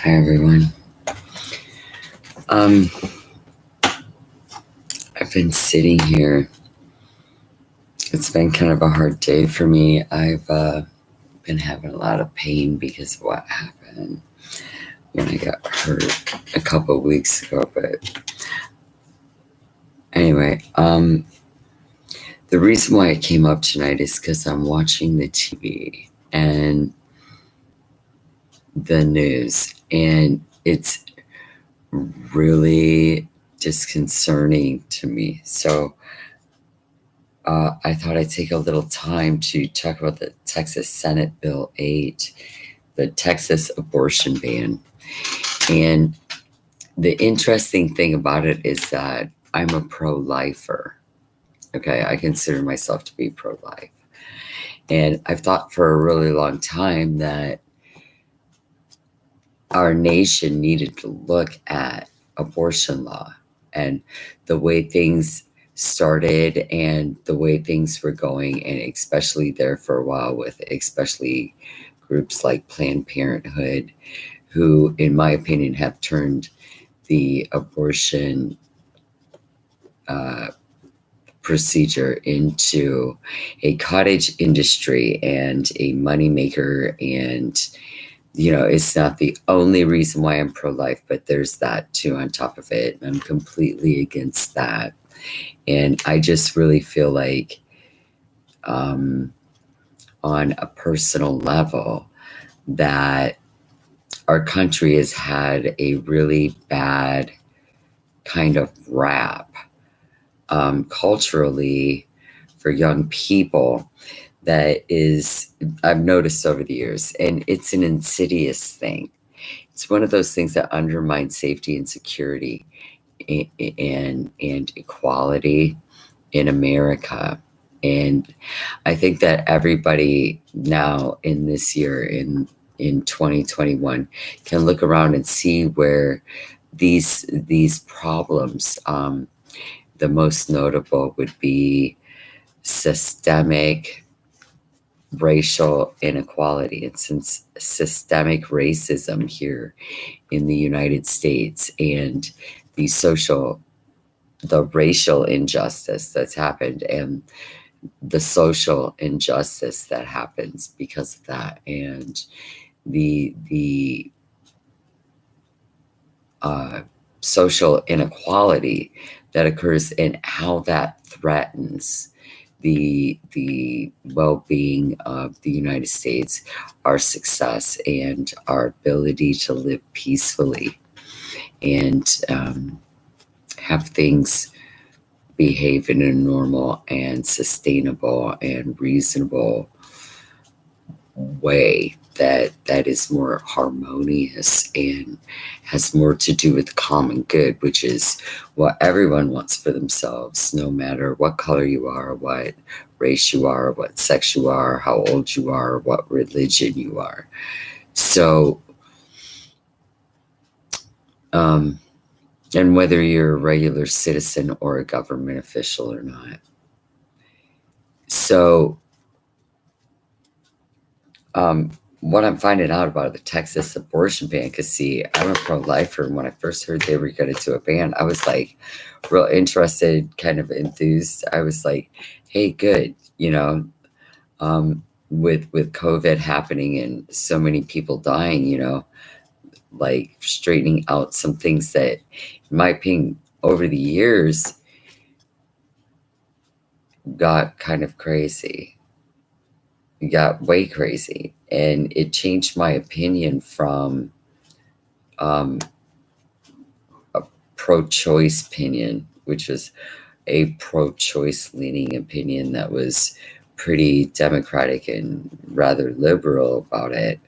Hi everyone. Um, I've been sitting here. It's been kind of a hard day for me. I've been having a lot of pain because of what happened when I got hurt a couple of weeks ago. But anyway, the reason why I came up tonight is because I'm watching the TV and the news, and it's really disconcerting to me. So I thought I'd take a little time to talk about the Texas Senate Bill 8, the Texas abortion ban. And the interesting thing about it is that I'm a pro-lifer. Okay, I consider myself to be pro-life. And I've thought for a really long time that our nation needed to look at abortion law and the way things started and the way things were going, and especially there for a while with especially groups like Planned Parenthood, who in my opinion have turned the abortion procedure into a cottage industry and a moneymaker. And it's not the only reason why I'm pro-life, but there's that too on top of it. I'm completely against that. And I just really feel like on a personal level that our country has had a really bad kind of rap culturally for young people that is, I've noticed over the years, and it's an insidious thing. It's one of those things that undermines safety and security and equality in America. And I think that everybody now in this year, in 2021, can look around and see where these problems, the most notable would be systemic racial inequality and since systemic racism here in the United States, and the racial injustice that's happened and the social injustice that happens because of that, and the social inequality that occurs and how that threatens the well-being of the United States, our success, and our ability to live peacefully and have things behave in a normal and sustainable and reasonable way that is more harmonious and has more to do with common good, which is what everyone wants for themselves, no matter what color you are, what race you are, what sex you are, how old you are, what religion you are. So, and whether you're a regular citizen or a government official or not. So, what I'm finding out about the Texas abortion ban, because see, I'm a pro-lifer, and when I first heard they were going to do a ban, I was like real interested, kind of enthused. I was like, hey, good, with COVID happening and so many people dying, like straightening out some things that, in my opinion, over the years got kind of crazy. It got way crazy, and it changed my opinion from a pro-choice opinion, which was a pro-choice leaning opinion that was pretty democratic and rather liberal about it.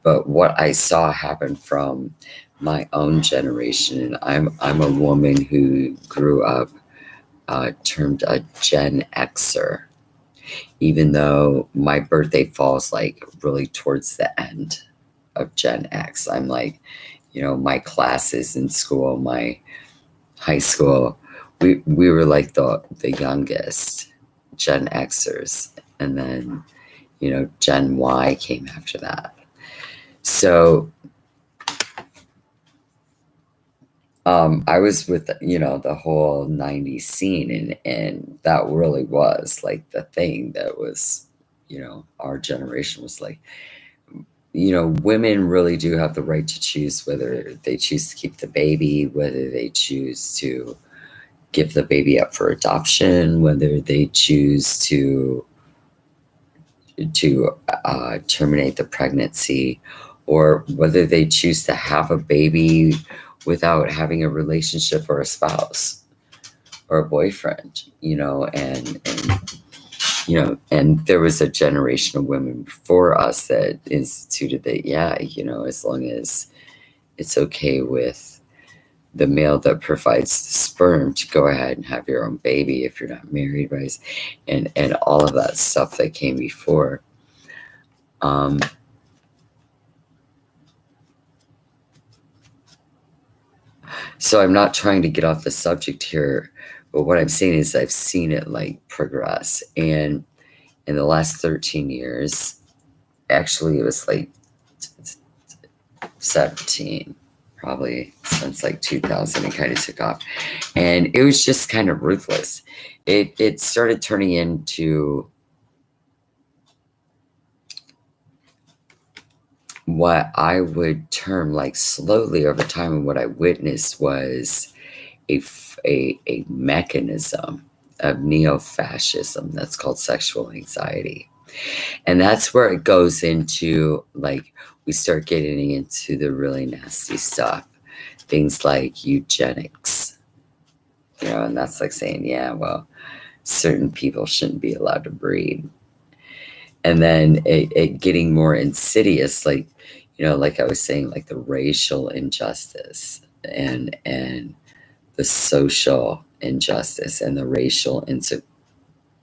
But what I saw happen from my own generation, and I'm a woman who grew up termed a Gen Xer, even though my birthday falls like really towards the end of Gen X. I'm like, my classes in school, my high school, we were like the youngest Gen Xers, and then Gen Y came after that. So I was with, the whole 90s scene, and that really was like the thing that was, our generation was like, women really do have the right to choose whether they choose to keep the baby, whether they choose to give the baby up for adoption, whether they choose to terminate the pregnancy, or whether they choose to have a baby without having a relationship or a spouse or a boyfriend, and there was a generation of women before us that instituted that, yeah, as long as it's okay with the male that provides the sperm to go ahead and have your own baby if you're not married, right? And all of that stuff that came before. Um, so I'm not trying to get off the subject here, but what I'm saying is I've seen it like progress. And in the last 13 years, actually it was like 17, probably since like 2000, it kind of took off. And it was just kind of ruthless. It started turning into what I would term, like, slowly over time, and what I witnessed was a mechanism of neo-fascism that's called sexual anxiety. And that's where it goes into, like, we start getting into the really nasty stuff. Things like eugenics, and that's like saying, yeah, well, certain people shouldn't be allowed to breed. And then it getting more insidious, like, like I was saying, like the racial injustice and the social injustice and the racial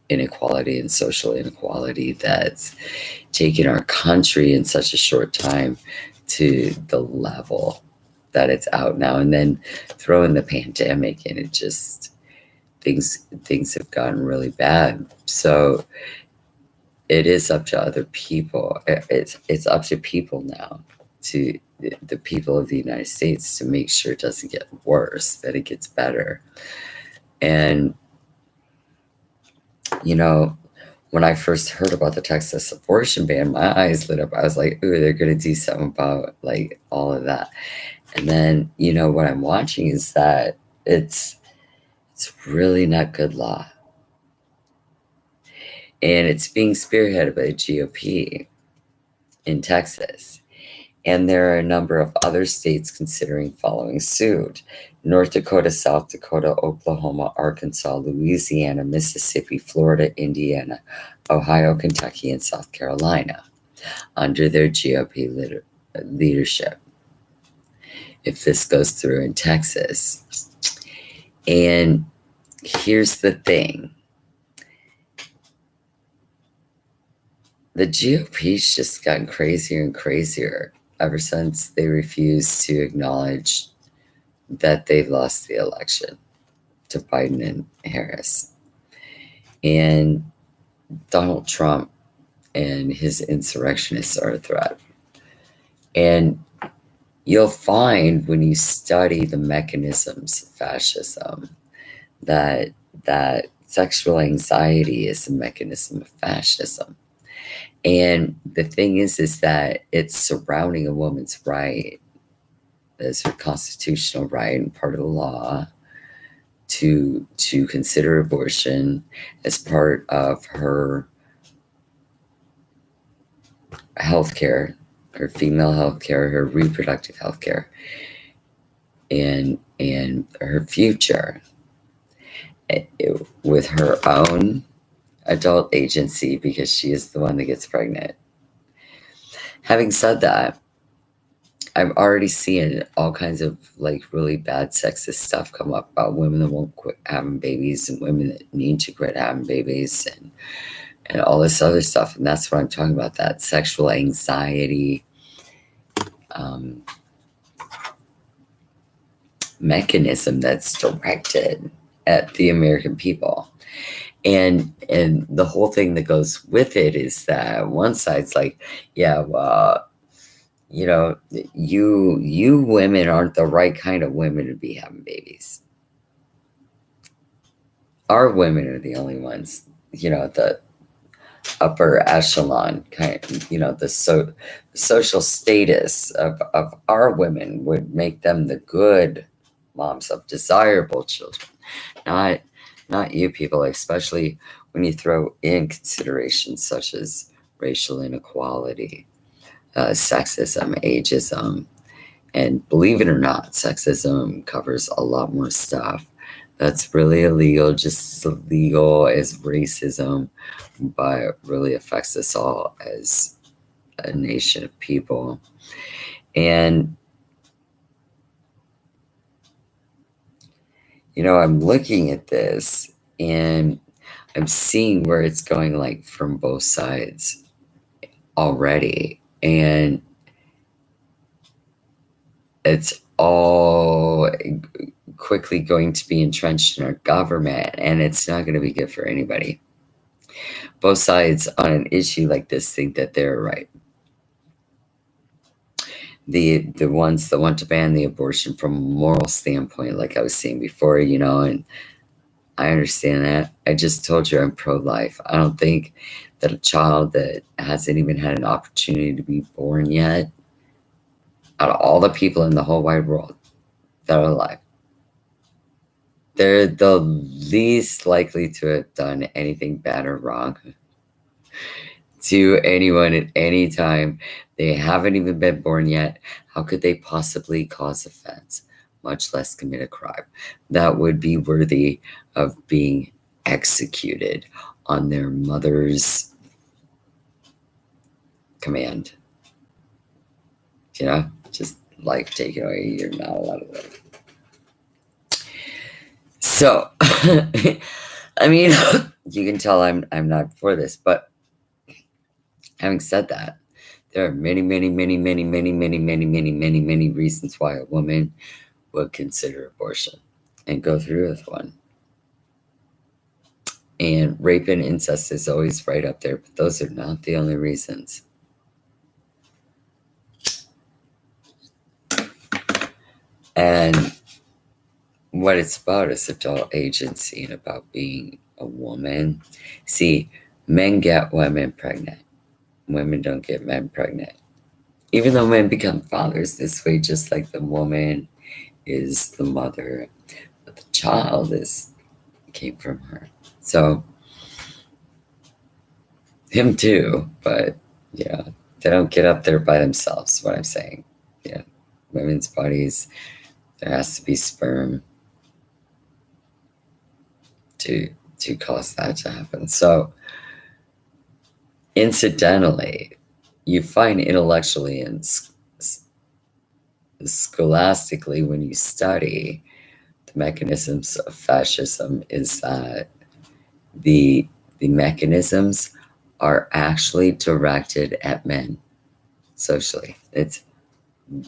inequality and social inequality that's taken our country in such a short time to the level that it's out now. And then throw in the pandemic, and it just things have gotten really bad. So it is up to other people. It's up to people now, to the people of the United States, to make sure it doesn't get worse, that it gets better. And when I first heard about the Texas abortion ban, my eyes lit up. I was like, ooh, they're going to do something about like all of that. And then, what I'm watching is that it's really not good law. And it's being spearheaded by the GOP in Texas. And there are a number of other states considering following suit: North Dakota, South Dakota, Oklahoma, Arkansas, Louisiana, Mississippi, Florida, Indiana, Ohio, Kentucky, and South Carolina, under their GOP leadership, if this goes through in Texas. And here's the thing. The GOP's just gotten crazier and crazier ever since they refused to acknowledge that they've lost the election to Biden and Harris. And Donald Trump and his insurrectionists are a threat. And you'll find, when you study the mechanisms of fascism, that sexual anxiety is a mechanism of fascism. And the thing is that it's surrounding a woman's right, as her constitutional right and part of the law, to consider abortion as part of her healthcare, her female healthcare, her reproductive healthcare, and her future, with her own adult agency, because she is the one that gets pregnant. Having said that, I'm already seeing all kinds of like really bad sexist stuff come up about women that won't quit having babies and women that need to quit having babies and all this other stuff. And that's what I'm talking about, that sexual anxiety mechanism that's directed at the American people. And the whole thing that goes with it is that one side's like, yeah, well, you know, you women aren't the right kind of women to be having babies. Our women are the only ones, the upper echelon kind, the social status of our women would make them the good moms of desirable children, not not you people, especially when you throw in considerations such as racial inequality, sexism, ageism. And believe it or not, sexism covers a lot more stuff that's really illegal, just as illegal as racism, but really affects us all as a nation of people. And, I'm looking at this and I'm seeing where it's going, like from both sides already. And it's all quickly going to be entrenched in our government, and it's not going to be good for anybody. Both sides on an issue like this think that they're right. The ones that want to ban the abortion from a moral standpoint, like I was saying before, and I understand that. I just told you I'm pro-life. I don't think that a child that hasn't even had an opportunity to be born yet, out of all the people in the whole wide world that are alive, they're the least likely to have done anything bad or wrong to anyone at any time. They haven't even been born yet. How could they possibly cause offense, much less commit a crime that would be worthy of being executed on their mother's command? Just life taken away. You're not allowed to live. So, I mean, you can tell I'm not for this, but having said that, there are many, many, many, many, many, many, many, many, many, many reasons why a woman would consider abortion and go through with one. And rape and incest is always right up there, but those are not the only reasons. And what it's about is adult agency and about being a woman. See, men get women pregnant. Women don't get men pregnant. Even though men become fathers this way, just like the woman is the mother, but the child came from her. So him too, but they don't get up there by themselves, what I'm saying. Women's bodies, there has to be sperm to cause that to happen. So incidentally, you find intellectually and scholastically, when you study the mechanisms of fascism, is that the mechanisms are actually directed at men socially. It's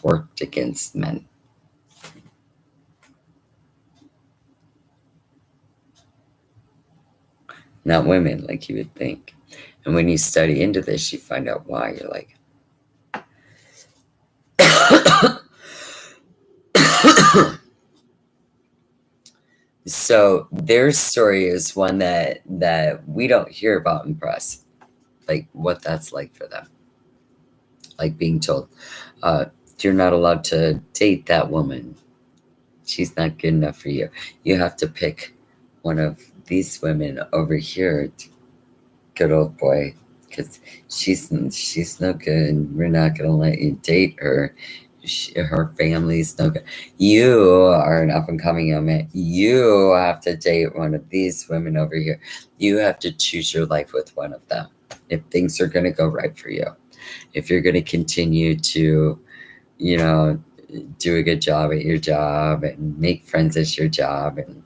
worked against men. Not women, like you would think. And when you study into this, you find out why. You're like, so their story is one that we don't hear about in press, like what that's like for them. Like being told, you're not allowed to date that woman. She's not good enough for you. You have to pick one of these women over here, good old boy, because she's no good. We're not going to let you date her. Her family's no good. You are an up-and-coming young man. You have to date one of these women over here. You have to choose your life with one of them if things are going to go right for you. If you're going to continue to, do a good job at your job and make friends at your job, and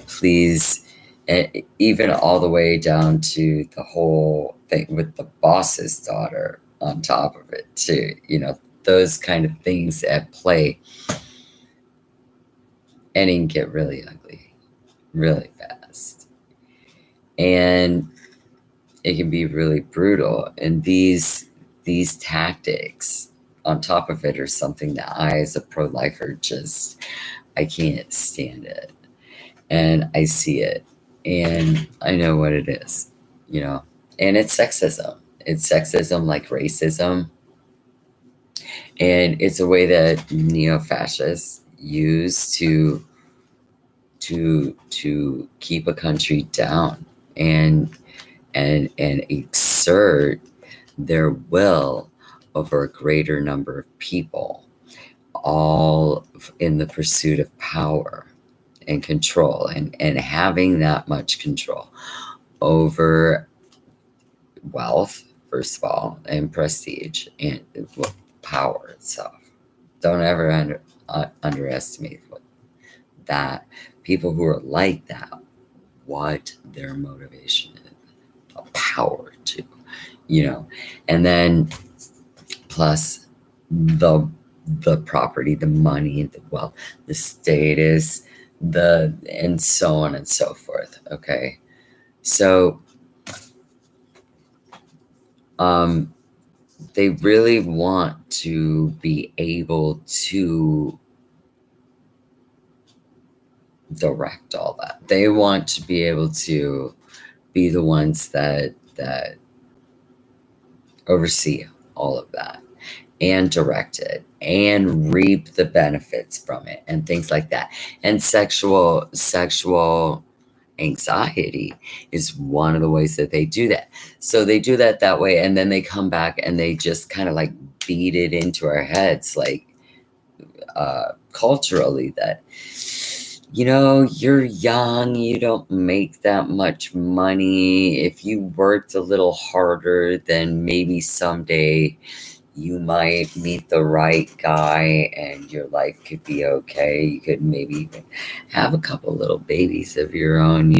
please, and even all the way down to the whole thing with the boss's daughter on top of it too, those kind of things at play. And it can get really ugly really fast, and it can be really brutal. And these tactics on top of it are something that I, as a pro-lifer, just, I can't stand it. And I see it, and I know what it is, you know. And it's sexism. It's sexism like racism. And it's a way that neo-fascists use to keep a country down and and exert their will over a greater number of people, all in the pursuit of power and control, and having that much control over wealth, first of all, and prestige, and well, power itself. Don't ever underestimate that. People who are like that, what their motivation is, power to, and then plus the property, the money, the wealth, the status, and so on and so forth. Okay, so they really want to be able to direct all that. They want to be able to be the ones that oversee all of that and direct it and reap the benefits from it and things like that. And sexual anxiety is one of the ways that they do that. So they do that way, and then they come back and they just kind of like beat it into our heads, like culturally, that you're young, you don't make that much money. If you worked a little harder, then maybe someday you might meet the right guy and your life could be okay. You could maybe even have a couple little babies of your own,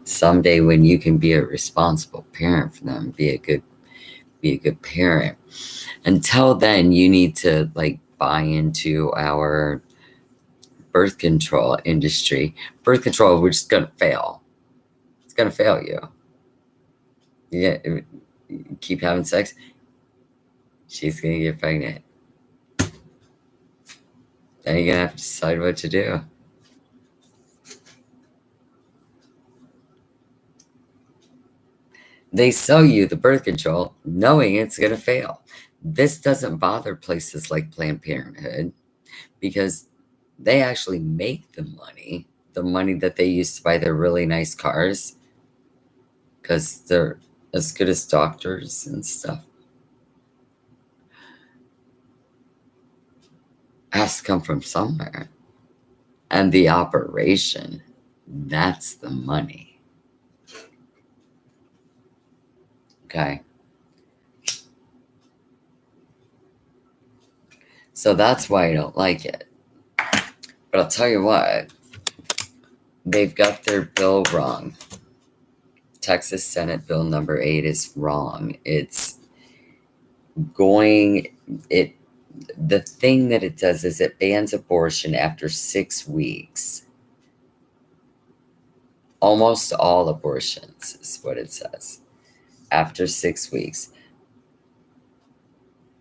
someday, when you can be a responsible parent for them, be a good parent. Until then, you need to like buy into our birth control industry. Birth control, which is going to fail. It's going to fail you. Yeah, keep having sex, she's going to get pregnant. Then you're going to have to decide what to do. They sell you the birth control knowing it's going to fail. This doesn't bother places like Planned Parenthood because they actually make the money that they use to buy their really nice cars, because they're as good as doctors and stuff, has to come from somewhere. And the operation, that's the money. Okay. So that's why I don't like it. But I'll tell you what, they've got their bill wrong. Texas Senate Bill number 8 is wrong. It's going, the thing that it does is it bans abortion after 6 weeks. Almost all abortions is what it says. After 6 weeks.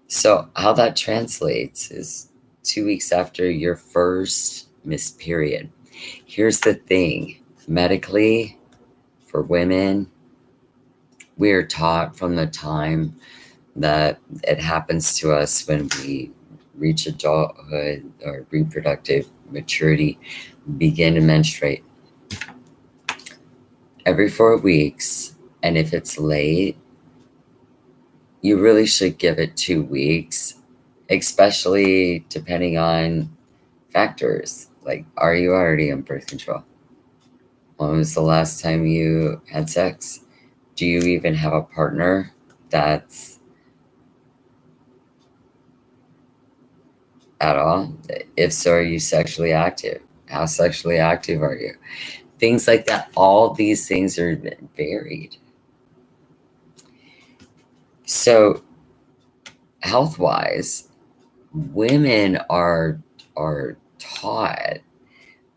So how that translates is 2 weeks after your first missed period. Here's the thing. Medically, for women, we are taught from the time that it happens to us when we reach adulthood or reproductive maturity, begin to menstruate every 4 weeks. And if it's late, you really should give it 2 weeks, especially depending on factors like, are you already on birth control? When was the last time you had sex? Do you even have a partner that's at all? If so, are you sexually active? How sexually active are you? Things like that. All these things are varied. So health-wise, women are taught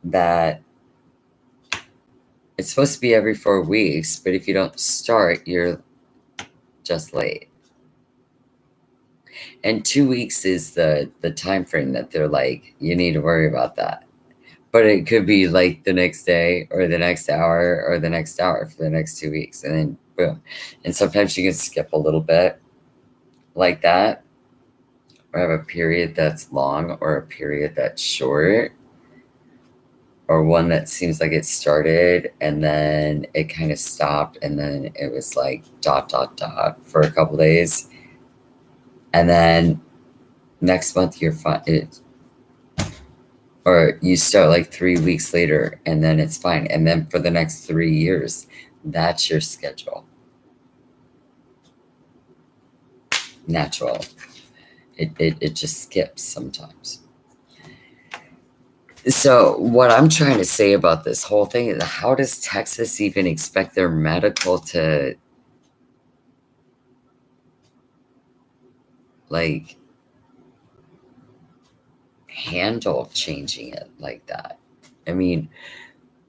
that it's supposed to be every 4 weeks, but if you don't start, you're just late. And 2 weeks is the time frame that they're like, you need to worry about that. But it could be like the next day or the next hour or the next hour for the next 2 weeks. And then boom. And sometimes you can skip a little bit like that, or have a period that's long or a period that's short, or one that seems like it started and then it kind of stopped and then it was like dot dot dot for a couple days, and then next month you're fine, or you start like 3 weeks later and then it's fine, and then for the next 3 years that's your schedule. Natural. It just skips sometimes. So what I'm trying to say about this whole thing is, how does Texas even expect their medical to like handle changing it like that? I mean,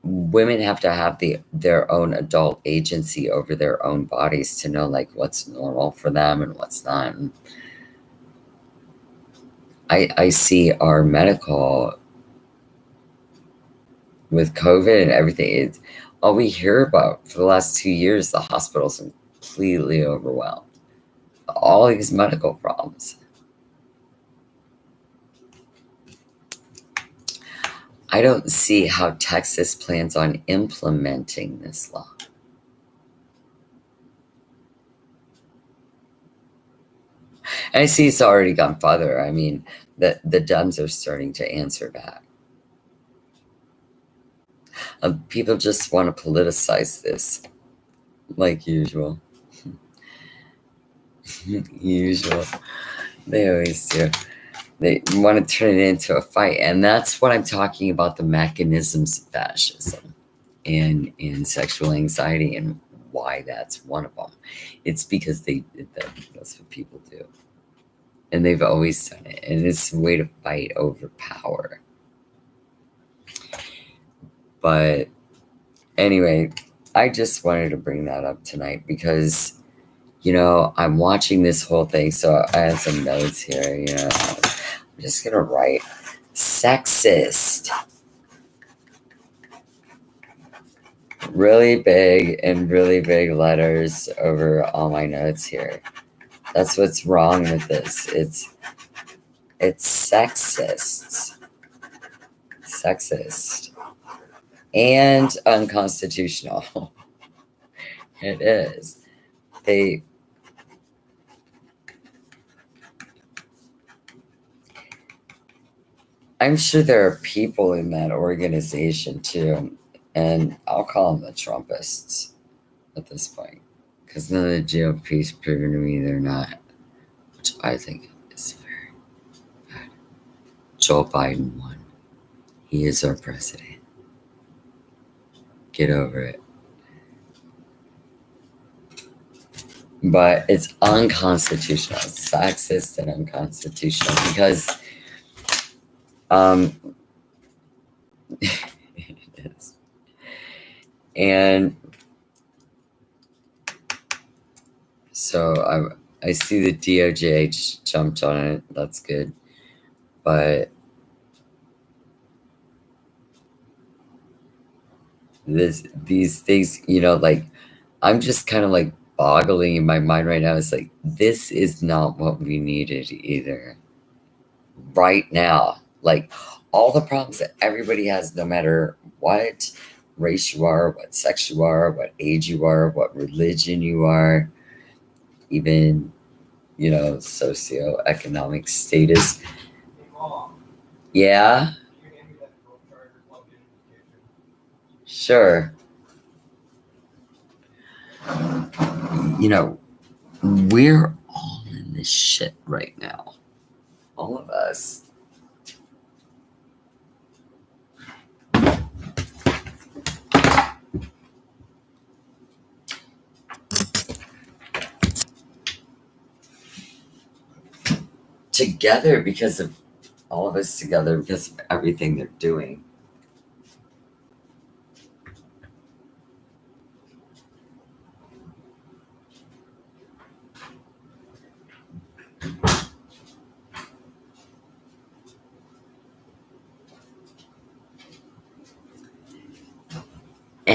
women have to have their own adult agency over their own bodies to know like what's normal for them and what's not. And I see our medical with COVID and everything. It's all we hear about for the last 2 years. The hospitals are completely overwhelmed. All these medical problems. I don't see how Texas plans on implementing this law. And I see it's already gone further. I mean, the Dems are starting to answer back. People just want to politicize this, like usual. Usual. They always do. They want to turn it into a fight. And that's what I'm talking about, the mechanisms of fascism and sexual anxiety, and why that's one of them. It's because that's what people do. And they've always done it. And it's a way to fight over power. But anyway, I just wanted to bring that up tonight because, I'm watching this whole thing. So I had some notes here, I'm just going to write sexist. Really big and really big letters over all my notes here. That's what's wrong with this. It's sexist. Sexist. And unconstitutional. It is. I'm sure there are people in that organization too, and I'll call them the Trumpists at this point, because none of the GOP's proven to me they're not, which I think is very bad. Joe Biden won. He is our president. Get over it. But it's unconstitutional. It's sexist and unconstitutional because it is. And so I see the DOJ jumped on it. That's good. But these things, like, I'm just kind of like boggling in my mind right now. It's like, this is not what we needed either. Right now, like all the problems that everybody has, no matter what race you are, what sex you are, what age you are, what religion you are, even, socioeconomic status. Yeah. Sure. We're all in this shit right now. All of us. Together because of all of us together because of everything they're doing.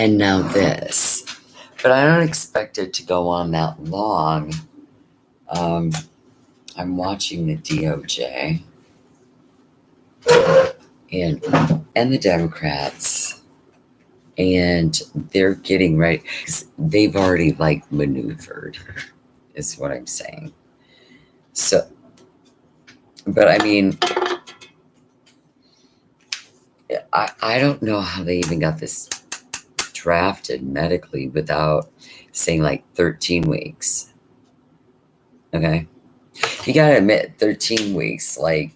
And now this. But I don't expect it to go on that long. Um, I'm watching the DOJ and the Democrats, and they're getting ready. 'Cause they've already like maneuvered, is what I'm saying. So, but I mean, I don't know how they even got this drafted medically without saying like 13 weeks. Okay. You gotta admit, 13 weeks, like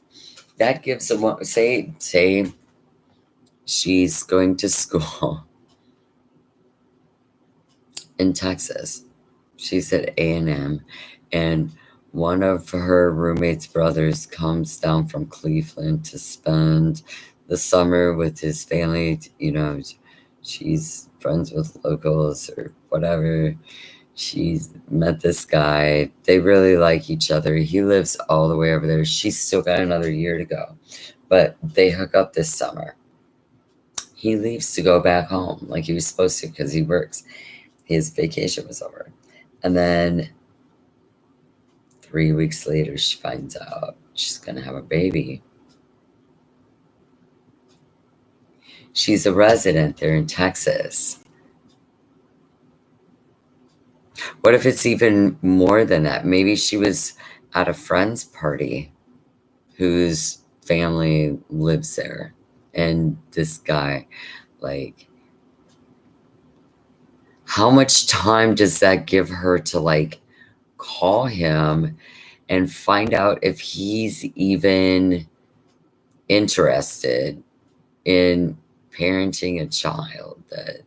that gives someone, say she's going to school in Texas. She's at A&M, and one of her roommate's brothers comes down from Cleveland to spend the summer with his family. She's friends with locals or whatever. She's met this guy. They really like each other. He lives all the way over there. She's still got another year to go. But they hook up this summer. He leaves to go back home like he was supposed to because he works. His vacation was over. And then 3 weeks later, she finds out she's going to have a baby. She's a resident there in Texas. What if it's even more than that? Maybe she was at a friend's party whose family lives there. And this guy, like, how much time does that give her to, like, call him and find out if he's even interested in parenting a child? That,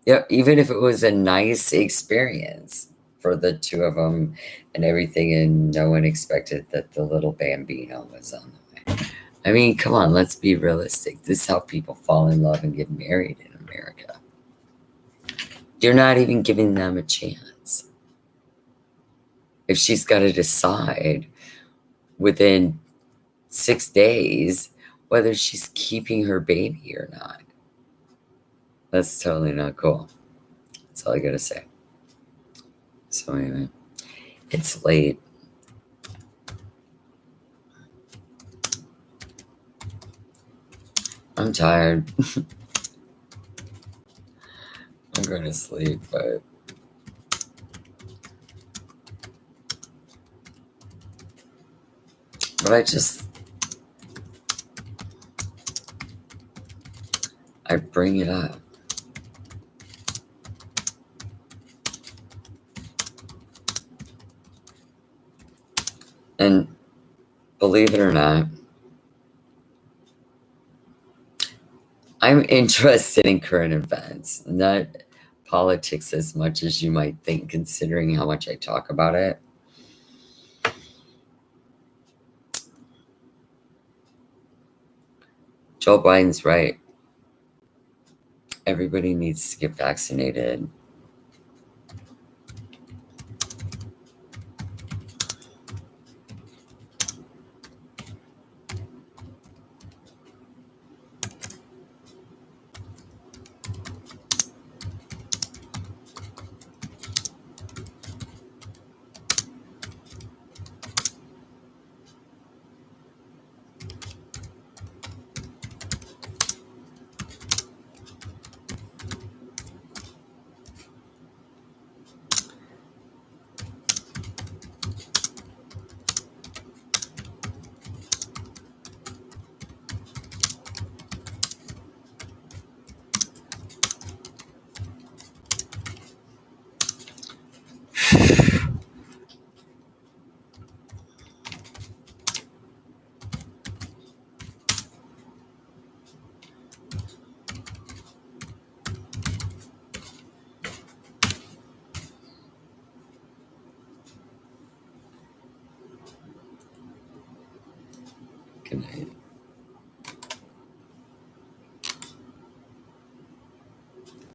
yeah, even if it was a nice experience for the two of them and everything, and no one expected that the little bambino was on the way. I mean, come on, let's be realistic. This is how people fall in love and get married in America. You're not even giving them a chance. If she's got to decide within 6 days whether she's keeping her baby or not, that's totally not cool. That's all I gotta say. So anyway, it's late. I'm tired. I'm going to sleep, but I bring it up. And believe it or not, I'm interested in current events, not politics as much as you might think, considering how much I talk about it. Joe Biden's right. Everybody needs to get vaccinated. Good night.